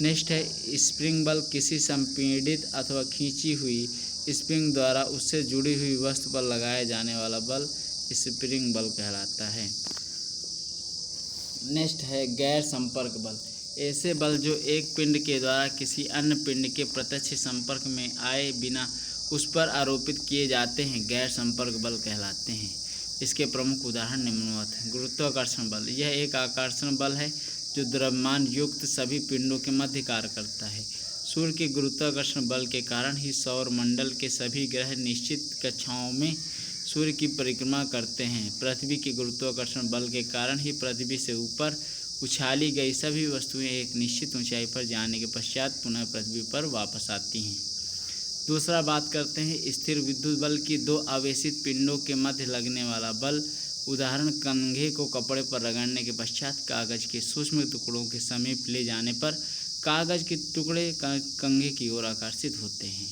नेक्स्ट है स्प्रिंग बल। किसी संपीड़ित अथवा खींची हुई स्प्रिंग द्वारा उससे जुड़ी हुई वस्तु पर लगाया जाने वाला बल स्प्रिंग बल कहलाता है। नेक्स्ट है गैर संपर्क बल। ऐसे बल जो एक पिंड के द्वारा किसी अन्य पिंड के प्रत्यक्ष संपर्क में आए बिना उस पर आरोपित किए जाते हैं, गैर संपर्क बल कहलाते हैं। इसके प्रमुख उदाहरण निम्नवत हैं। गुरुत्वाकर्षण बल। यह एक आकर्षण बल है जो द्रव्यमान युक्त सभी पिंडों के मध्य कार्य करता है। सूर्य के गुरुत्वाकर्षण बल के कारण ही सौर मंडल के सभी ग्रह निश्चित कक्षाओं में सूर्य की परिक्रमा करते हैं। पृथ्वी के गुरुत्वाकर्षण बल के कारण ही पृथ्वी से ऊपर उछाली गई सभी वस्तुएं एक निश्चित ऊंचाई पर जाने के पश्चात पुनः पृथ्वी पर वापस आती हैं। दूसरा बात करते हैं स्थिर विद्युत बल की। 2 आवेशित पिंडों के मध्य लगने वाला बल। उदाहरण, कंघे को कपड़े पर रगड़ने के पश्चात कागज के सूक्ष्म टुकड़ों के समीप ले जाने पर कागज के टुकड़े कंघे की ओर आकर्षित होते हैं।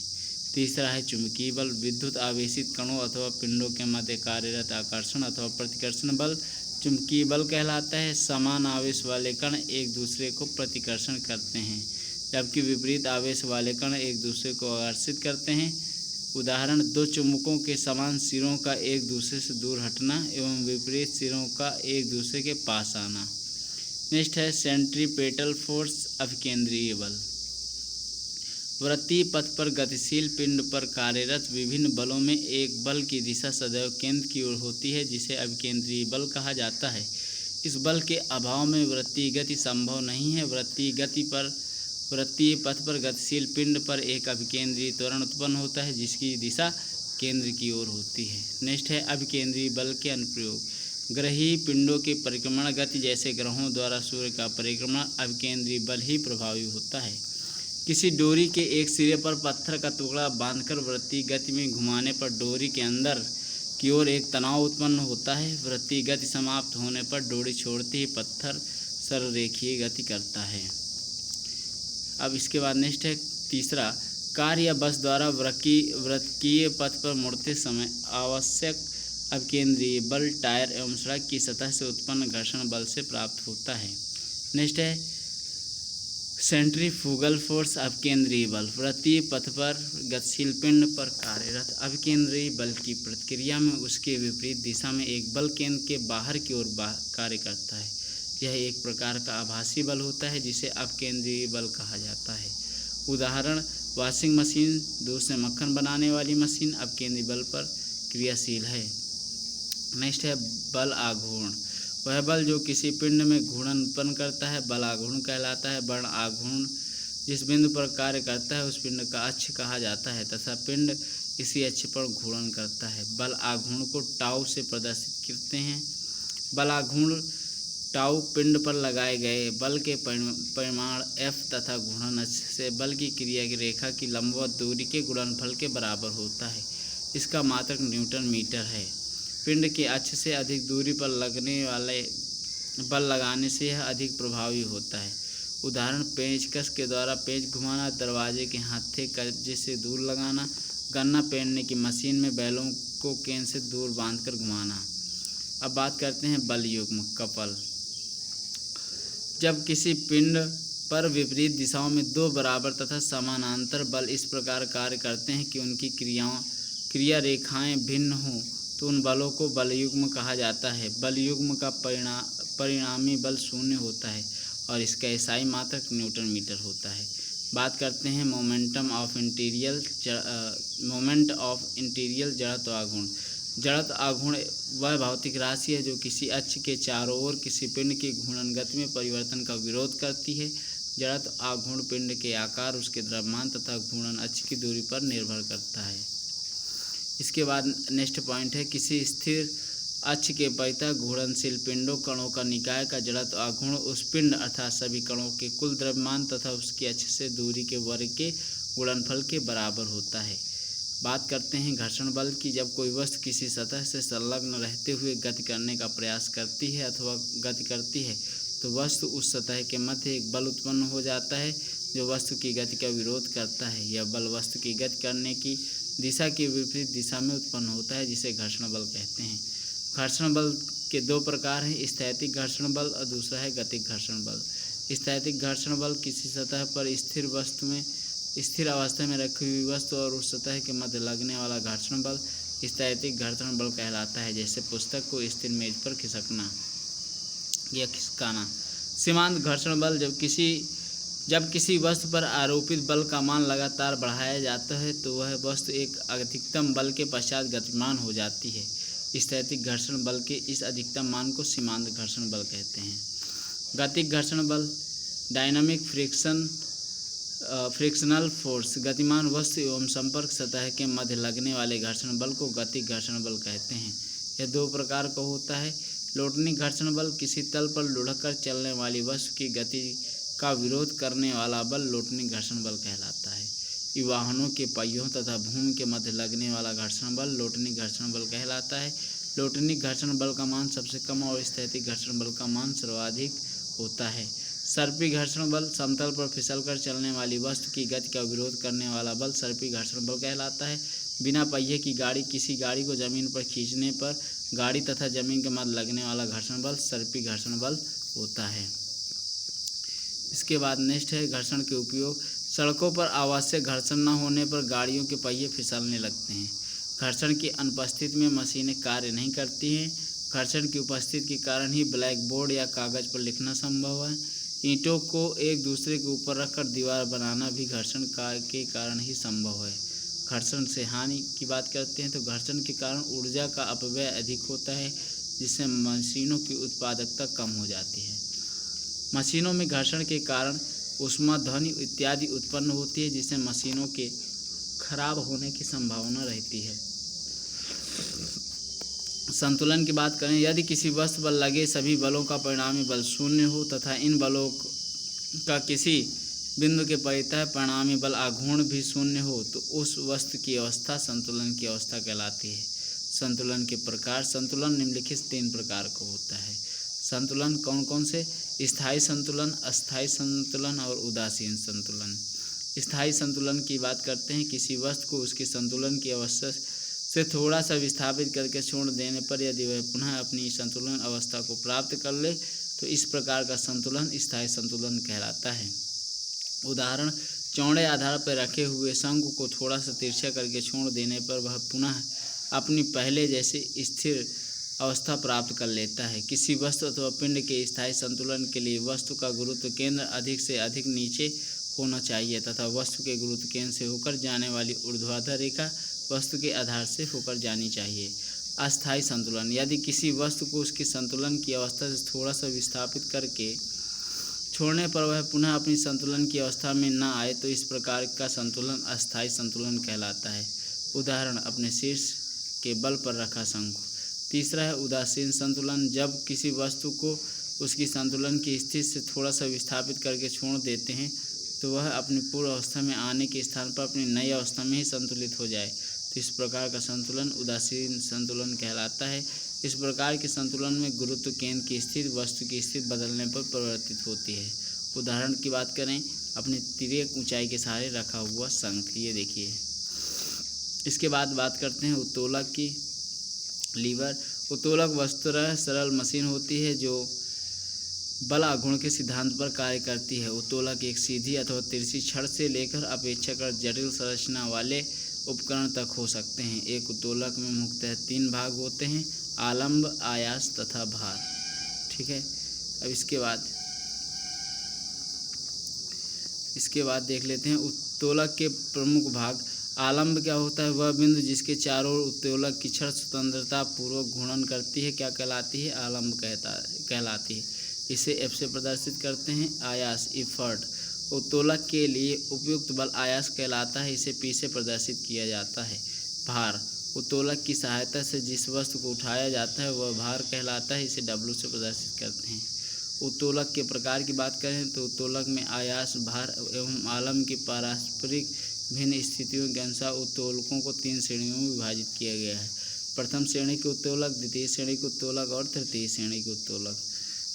तीसरा है चुंबकीय बल। विद्युत आवेशित कणों अथवा पिंडों के मध्य कार्यरत आकर्षण अथवा प्रतिकर्षण बल चुंबकीय बल कहलाता है। समान आवेश वाले कण एक दूसरे को प्रतिकर्षण करते हैं, जबकि विपरीत आवेश वाले कण एक दूसरे को आकर्षित करते हैं। उदाहरण, दो चुंबकों के समान सिरों का एक दूसरे से दूर हटना एवं विपरीत सिरों का एक दूसरे के पास आना। नेक्स्ट है सेंट्रीपेटल फोर्स, अभिकेंद्रीय बल। वृत्तीय पथ पर गतिशील पिंड पर कार्यरत विभिन्न बलों में एक बल की दिशा सदैव केंद्र की ओर होती है, जिसे अभिकेंद्रीय बल कहा जाता है। इस बल के अभाव में वृत्तीय गति संभव नहीं है। वृत्तीय पथ पर गतिशील पिंड पर एक अभिकेंद्रीय त्वरण उत्पन्न होता है, जिसकी दिशा केंद्र की ओर होती है। नेक्स्ट है अभिकेंद्रीय बल के अनुप्रयोग। ग्रहीय पिंडों की परिक्रमण गति, जैसे ग्रहों द्वारा सूर्य का परिक्रमण, अभिकेंद्रीय बल ही प्रभावी होता है। किसी डोरी के एक सिरे पर पत्थर का टुकड़ा बांधकर वृत्तीय गति में घुमाने पर डोरी के अंदर की ओर एक तनाव उत्पन्न होता है। वृत्तीय गति समाप्त होने पर डोरी छोड़ते ही पत्थर सररेखीय गति करता है। अब इसके बाद नेक्स्ट है तीसरा, कार या बस द्वारा वृत्तीय पथ पर मुड़ते समय आवश्यक अभिकेंद्रीय बल टायर एवं सड़क की सतह से उत्पन्न घर्षण बल से प्राप्त होता है। नेक्स्ट है सेंट्रीफ्यूगल फोर्स, अभिकेंद्रीय बल। वृत्तीय पथ पर गतिशील पिंड पर कार्यरत अभिकेंद्रीय बल की प्रतिक्रिया में उसके विपरीत दिशा में एक बल केंद्र के बाहर की ओर कार्य करता है। यह एक प्रकार का आभासी बल होता है, जिसे अभिकेंद्रीय बल कहा जाता है। उदाहरण, वॉशिंग मशीन, दूध से मक्खन बनाने वाली मशीन अभिकेंद्रीय बल पर क्रियाशील है। नेक्स्ट है बल आघूर्ण। वह बल जो किसी पिंड में घूर्णन उत्पन्न करता है बल आघूर्ण कहलाता है। बल आघूर्ण जिस बिंदु पर कार्य करता है उस पिंड का अक्ष कहा जाता है तथा पिंड इसी अक्ष पर घूर्णन करता है। बल आघूर्ण को टाउ से प्रदर्शित करते हैं। बल आघूर्ण टाउ पिंड पर लगाए गए बल के परिमाण F तथा घूर्णन अक्ष से बल की क्रिया की रेखा की लंबवत दूरी के गुणनफल के बराबर होता है। इसका मात्रक न्यूटन मीटर है। पिंड के अक्ष से अधिक दूरी पर लगने वाले बल लगाने से यह अधिक प्रभावी होता है। उदाहरण, पेंचकस के द्वारा पेंच घुमाना, दरवाजे के हाथे कब्जे से दूर लगाना, गन्ना पेरने की मशीन में बैलों को केंद्र से दूर बांधकर घुमाना। अब बात करते हैं बल युग्म, कपल। जब किसी पिंड पर विपरीत दिशाओं में दो बराबर तथा समानांतर बल इस प्रकार कार्य करते हैं कि उनकी क्रिया रेखाएं भिन्न हों, तो उन बलों को बल युग्म कहा जाता है। बल युग्म का परिणामी बल शून्य होता है और इसका इकाई मात्रक न्यूटन मीटर होता है। बात करते हैं मोमेंट ऑफ इंटीरियल जड़त्व आघूर्ण। जड़त्व आघूर्ण वह भौतिक राशि है जो किसी अक्ष के चारों ओर किसी पिंड की घूर्णन गति में परिवर्तन का विरोध करती है। जड़त्व आघूर्ण पिंड के आकार, उसके द्रव्यमान तथा घूर्णन अक्ष की दूरी पर निर्भर करता है। इसके बाद नेक्स्ट पॉइंट है, किसी स्थिर अक्ष के परितः घूर्णनशील पिंडों कणों का निकाय का जड़त्व आघूर्ण उस पिंड अर्थात सभी कणों के कुल द्रव्यमान तथा उसकी अक्ष से दूरी के वर्ग के गुणनफल के बराबर होता है। बात करते हैं घर्षण बल की। जब कोई वस्तु किसी सतह से संलग्न रहते हुए गति करने का प्रयास करती है अथवा गति करती है तो वस्तु उस सतह के मध्य एक बल उत्पन्न हो जाता है जो वस्तु की गति का विरोध करता है। यह बल वस्तु की गति करने की दिशा की विपरीत दिशा में उत्पन्न होता है, जिसे घर्षण बल कहते हैं। घर्षण बल के दो प्रकार हैं, स्थैतिक घर्षण बल और दूसरा है गतिक घर्षण बल। स्थैतिक घर्षण बल किसी सतह पर स्थिर अवस्था में रखी हुई वस्तु और उस सतह के मध्य लगने वाला घर्षण बल स्थैतिक घर्षण बल कहलाता है। जैसे पुस्तक को स्थिर मेज पर खिसकना या खिसकाना। सीमांत घर्षण बल जब किसी वस्तु पर आरोपित बल का मान लगातार बढ़ाया जाता है तो वह वस्तु एक अधिकतम बल के पश्चात गतिमान हो जाती है। स्थैतिक घर्षण बल के इस अधिकतम मान को सीमांत घर्षण बल कहते हैं। गतिक घर्षण बल डायनामिक फ्रिक्शनल फोर्स, गतिमान वस्तु एवं संपर्क सतह के मध्य लगने वाले घर्षण बल को गतिक घर्षण बल कहते हैं। यह दो प्रकार का होता है। लोटनिक घर्षण बल, किसी तल पर लुढ़क कर चलने वाली वस्तु की गति का विरोध करने वाला बल लोटनिक घर्षण बल कहलाता है। वाहनों के पहियों तथा भूमि के मध्य लगने वाला घर्षण बल लोटनिक घर्षण बल कहलाता है। प्लूटोनिक घर्षण बल का मान सबसे कम और स्थैतिक घर्षण बल का मान सर्वाधिक होता है। सर्पी घर्षण बल समतल पर फिसलकर चलने वाली वस्तु की गति का विरोध करने वाला बल सर्पी घर्षण बल कहलाता है। बिना पहिए की गाड़ी किसी गाड़ी को जमीन पर खींचने पर गाड़ी तथा जमीन के मध्य लगने वाला घर्षण बल सर्पी घर्षण बल होता है। इसके बाद नेक्स्ट है घर्षण के उपयोग। सड़कों पर आवश्यक घर्षण न होने पर गाड़ियों के पहिए फिसलने लगते हैं। घर्षण की अनुपस्थिति में मशीनें कार्य नहीं करती हैं। घर्षण की उपस्थिति के कारण ही ब्लैक बोर्ड या कागज पर लिखना संभव है। ईंटों को एक दूसरे के ऊपर रखकर दीवार बनाना भी घर्षण के कारण ही संभव है। घर्षण से हानि की बात करते हैं तो घर्षण के कारण ऊर्जा का अपव्यय अधिक होता है, जिससे मशीनों की उत्पादकता कम हो जाती है। मशीनों में घर्षण के कारण ऊष्मा, ध्वनि इत्यादि उत्पन्न होती है, जिससे मशीनों के खराब होने की संभावना रहती है। संतुलन की बात करें, यदि किसी वस्तु पर लगे सभी बलों का परिणामी बल शून्य हो तथा इन बलों का किसी बिंदु के परितः परिणामी बल आघूर्ण भी शून्य हो तो उस वस्तु की अवस्था संतुलन की अवस्था कहलाती है। संतुलन के प्रकार। संतुलन निम्नलिखित 3 प्रकार का होता है। संतुलन कौन कौन से? स्थायी संतुलन, अस्थायी संतुलन और उदासीन संतुलन। स्थायी संतुलन की बात करते हैं, किसी वस्तु को उसके संतुलन की अवस्था से थोड़ा सा विस्थापित करके छोड़ देने पर यदि वह पुनः अपनी संतुलन अवस्था को प्राप्त कर ले तो इस प्रकार का संतुलन स्थायी संतुलन कहलाता है। उदाहरण, चौड़े आधार पर रखे हुए शंकु को थोड़ा सा तिरछा करके छोड़ देने पर वह पुनः अपनी पहले जैसी स्थिर अवस्था प्राप्त कर लेता है। किसी वस्तु अथवा पिंड के स्थायी संतुलन के लिए वस्तु का गुरुत्व केंद्र अधिक से अधिक नीचे होना चाहिए तथा वस्तु के गुरुत्व केंद्र से होकर जाने वाली ऊर्ध्वाधर रेखा वस्तु के आधार से होकर जानी चाहिए। अस्थायी संतुलन, यदि किसी वस्तु को उसके संतुलन की अवस्था से थोड़ा सा विस्थापित करके छोड़ने पर वह पुनः अपनी संतुलन की अवस्था में न आए तो इस प्रकार का संतुलन अस्थायी संतुलन कहलाता है। उदाहरण, अपने शीर्ष के बल पर रखा शंकु। तीसरा है उदासीन संतुलन, जब किसी वस्तु को उसकी संतुलन की स्थिति से थोड़ा सा विस्थापित करके छोड़ देते हैं तो वह अपनी पूर्व अवस्था में आने के स्थान पर अपनी नई अवस्था में ही संतुलित हो जाए तो इस प्रकार का संतुलन उदासीन संतुलन कहलाता है। इस प्रकार के संतुलन में गुरुत्व केंद्र की स्थिति वस्तु की स्थिति बदलने पर परिवर्तित होती है। उदाहरण की बात करें, अपनी तिर्यक ऊंचाई के सहारे रखा हुआ शंख, ये देखिए। इसके बाद बात करते हैं उत्तोलक की। लीवर। उत्तोलक वस्तुतः सरल मशीन होती है जो बल आघूर्ण के सिद्धांत पर कार्य करती है। उत्तोलक एक सीधी अथवा तिरछी छड़ से लेकर अपेक्षाकृत जटिल संरचना वाले उपकरण तक हो सकते हैं। एक उत्तोलक में मुख्यतः 3 भाग होते हैं, आलंब, आयास तथा भार। ठीक है। अब इसके बाद देख लेते हैं उत्तोलक के प्रमुख भाग। आलंब क्या होता है? वह बिंदु जिसके चारों ओर उत्तोलक की छड़ स्वतंत्रता पूर्वक घूर्णन करती है क्या कहलाती है? आलंब कहलाती है। इसे एफ से प्रदर्शित करते हैं। आयास, इफर्ट, उत्तोलक के लिए उपयुक्त बल आयास कहलाता है, इसे पी से प्रदर्शित किया जाता है। भार, उत्तोलक की सहायता से जिस वस्तु को उठाया जाता है वह भार कहलाता है, इसे डब्ल्यू से प्रदर्शित करते हैं। उत्तोलक के प्रकार की बात करें तो उत्तोलक में आयास, भार एवं आलंब की पारस्परिक भिन्न स्थितियों के अनुसार उत्तोलकों को 3 श्रेणियों में विभाजित किया गया है। प्रथम श्रेणी के उत्तोलक, द्वितीय श्रेणी के उत्तोलक और तृतीय श्रेणी के उत्तोलक।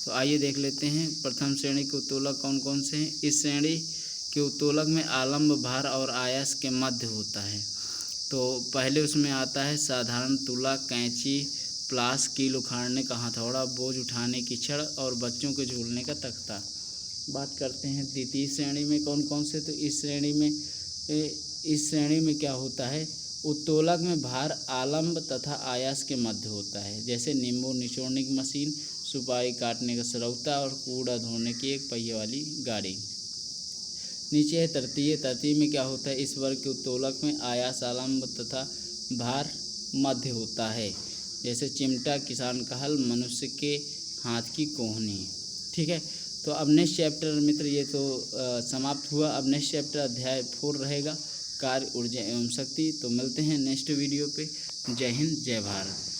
तो आइए देख लेते हैं प्रथम श्रेणी के उत्तोलक कौन कौन से हैं। इस श्रेणी के उत्तोलक में आलंब, भार और आयास के मध्य होता है। तो पहले उसमें आता है साधारण तुला, कैंची, प्लास, कील उखाड़ने का हथौड़ा, बोझ उठाने की छड़ और बच्चों के झूलने का तख्ता। बात करते हैं द्वितीय श्रेणी में कौन कौन से। तो इस श्रेणी में क्या होता है? उत्तोलक में भार आलंब तथा आयास के मध्य होता है, जैसे नींबू निचोड़ने की मशीन, सुपारी काटने का सरौता और कूड़ा धोने की एक पहिए वाली गाड़ी। नीचे है तृतीय। तृतीय में क्या होता है? इस वर्ग के उत्तोलक में आयास, आलंब तथा भार मध्य होता है, जैसे चिमटा, किसान का हल, मनुष्य के हाथ की कोहनी। ठीक है। तो अब नेक्स्ट चैप्टर मित्र ये तो समाप्त हुआ। अब नेक्स्ट चैप्टर अध्याय 4 रहेगा, कार्य, ऊर्जा एवं शक्ति। तो मिलते हैं नेक्स्ट वीडियो पे। जय हिंद, जय भारत।